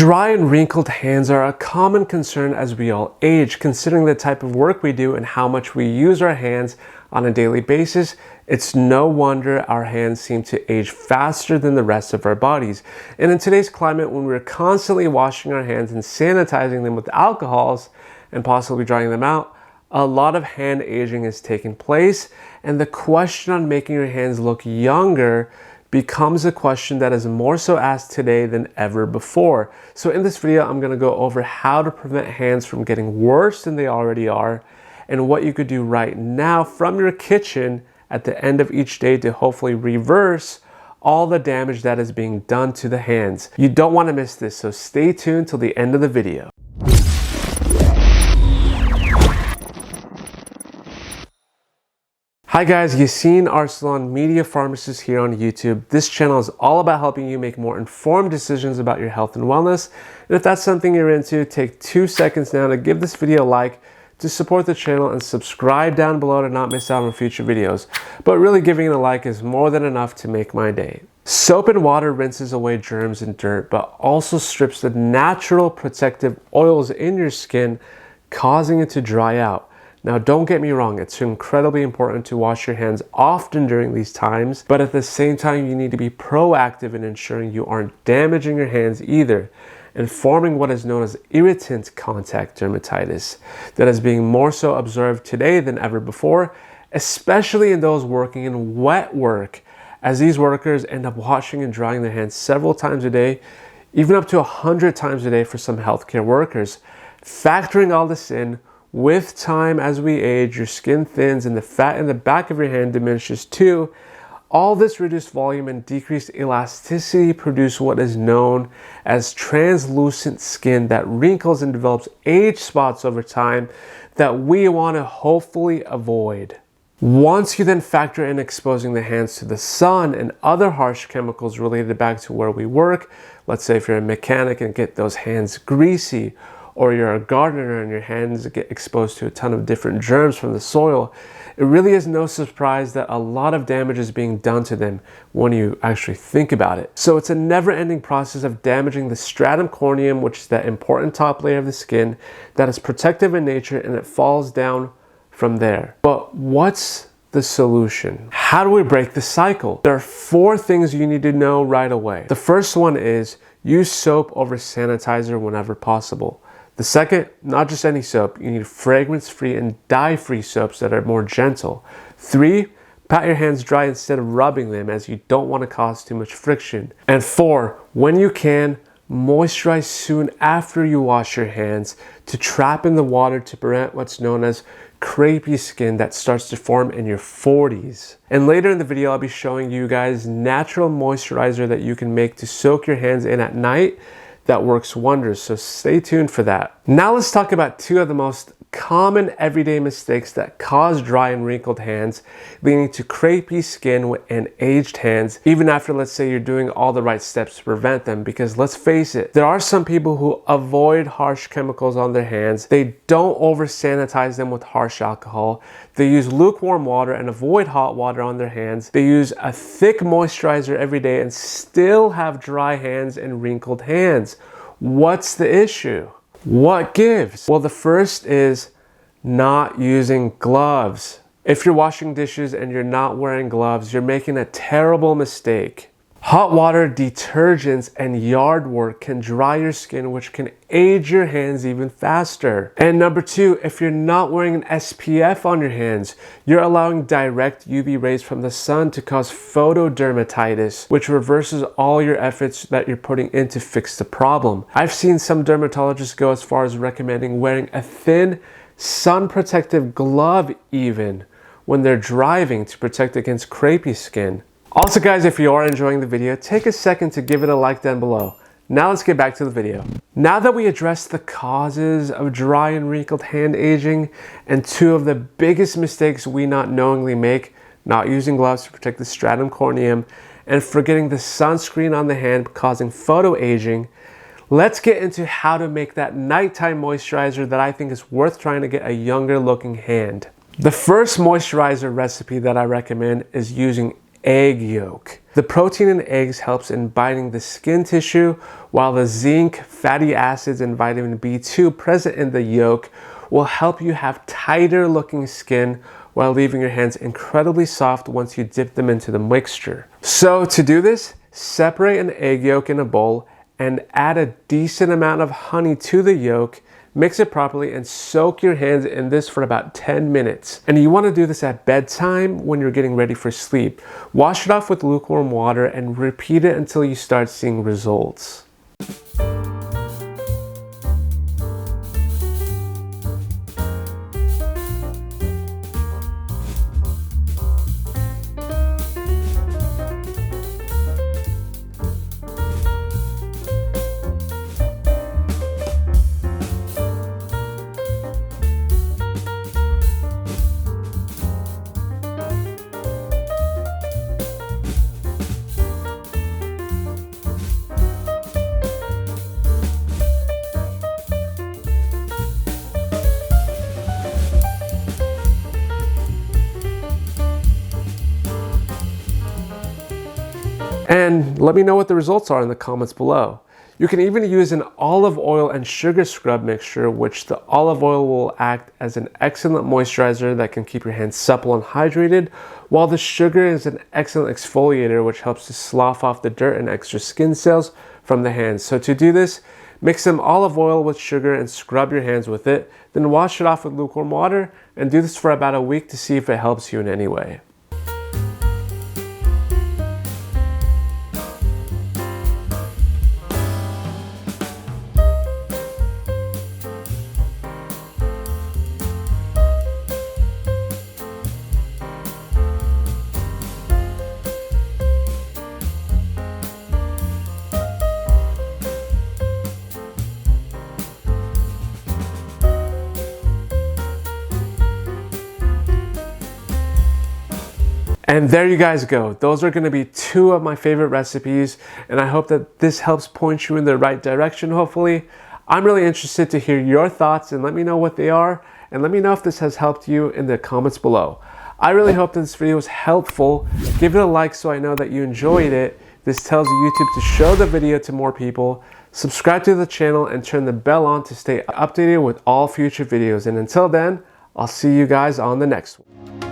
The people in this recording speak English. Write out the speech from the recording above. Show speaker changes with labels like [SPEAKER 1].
[SPEAKER 1] Dry and wrinkled hands are a common concern as we all age. Considering the type of work we do and how much we use our hands on a daily basis, it's no wonder our hands seem to age faster than the rest of our bodies. And in today's climate, when we're constantly washing our hands and sanitizing them with alcohols and possibly drying them out, a lot of hand aging is taking place. And the question on making your hands look younger becomes a question that is more so asked today than ever before. So in this video, I'm gonna go over how to prevent hands from getting worse than they already are, and what you could do right now from your kitchen at the end of each day to hopefully reverse all the damage that is being done to the hands. You don't wanna miss this, so stay tuned till the end of the video. Hi guys, Yassine Arsalan, media pharmacist here on YouTube. This channel is all about helping you make more informed decisions about your health and wellness. And if that's something you're into, take 2 seconds now to give this video a like to support the channel and subscribe down below to not miss out on future videos. But really giving it a like is more than enough to make my day. Soap and water rinses away germs and dirt, but also strips the natural protective oils in your skin, causing it to dry out. Now, don't get me wrong, it's incredibly important to wash your hands often during these times, but at the same time, you need to be proactive in ensuring you aren't damaging your hands either, and forming what is known as irritant contact dermatitis that is being more so observed today than ever before, especially in those working in wet work, as these workers end up washing and drying their hands several times a day, even up to 100 times a day for some healthcare workers. Factoring all this in, with time as we age, your skin thins and the fat in the back of your hand diminishes too. All this reduced volume and decreased elasticity produce what is known as translucent skin that wrinkles and develops age spots over time that we want to hopefully avoid. Once you then factor in exposing the hands to the sun and other harsh chemicals related back to where we work, let's say if you're a mechanic and get those hands greasy, or you're a gardener and your hands get exposed to a ton of different germs from the soil, it really is no surprise that a lot of damage is being done to them when you actually think about it. So it's a never-ending process of damaging the stratum corneum, which is that important top layer of the skin that is protective in nature, and it falls down from there. But what's the solution? How do we break the cycle? There are 4 things you need to know right away. The first one is use soap over sanitizer whenever possible. The second, not just any soap, you need fragrance-free and dye-free soaps that are more gentle. 3, pat your hands dry instead of rubbing them, as you don't want to cause too much friction. And 4, when you can, moisturize soon after you wash your hands to trap in the water to prevent what's known as crepey skin that starts to form in your 40s. And later in the video, I'll be showing you guys natural moisturizer that you can make to soak your hands in at night that works wonders, so stay tuned for that. Now let's talk about 2 of the most common everyday mistakes that cause dry and wrinkled hands, leading to crepey skin and aged hands, even after, let's say, you're doing all the right steps to prevent them. Because let's face it, there are some people who avoid harsh chemicals on their hands. They don't over sanitize them with harsh alcohol. They use lukewarm water and avoid hot water on their hands. They use a thick moisturizer every day and still have dry hands and wrinkled hands. What's the issue? What gives? Well, the first is not using gloves. If you're washing dishes and you're not wearing gloves, you're making a terrible mistake. Hot water, detergents, and yard work can dry your skin, which can age your hands even faster. And number 2, if you're not wearing an SPF on your hands, you're allowing direct UV rays from the sun to cause photodermatitis, which reverses all your efforts that you're putting in to fix the problem. I've seen some dermatologists go as far as recommending wearing a thin sun protective glove even when they're driving to protect against crepey skin. Also guys, if you are enjoying the video, take a second to give it a like down below. Now let's get back to the video. Now that we addressed the causes of dry and wrinkled hand aging and 2 of the biggest mistakes we not knowingly make, not using gloves to protect the stratum corneum and forgetting the sunscreen on the hand causing photo aging, let's get into how to make that nighttime moisturizer that I think is worth trying to get a younger looking hand. The first moisturizer recipe that I recommend is using egg yolk. The protein in eggs helps in binding the skin tissue, while the zinc, fatty acids, and vitamin B2 present in the yolk will help you have tighter looking skin while leaving your hands incredibly soft once you dip them into the mixture. So to do this, separate an egg yolk in a bowl and add a decent amount of honey to the yolk. Mix it properly and soak your hands in this for about 10 minutes. And you want to do this at bedtime when you're getting ready for sleep. Wash it off with lukewarm water and repeat it until you start seeing results. And let me know what the results are in the comments below. You can even use an olive oil and sugar scrub mixture, which the olive oil will act as an excellent moisturizer that can keep your hands supple and hydrated, while the sugar is an excellent exfoliator, which helps to slough off the dirt and extra skin cells from the hands. So to do this, mix some olive oil with sugar and scrub your hands with it, then wash it off with lukewarm water, and do this for about a week to see if it helps you in any way. And there you guys go. Those are going to be two of my favorite recipes, and I hope that this helps point you in the right direction, hopefully. I'm really interested to hear your thoughts, and let me know what they are, and let me know if this has helped you in the comments below. I really hope that this video was helpful. Give it a like so I know that you enjoyed it. This tells YouTube to show the video to more people. Subscribe to the channel and turn the bell on to stay updated with all future videos. And until then, I'll see you guys on the next one.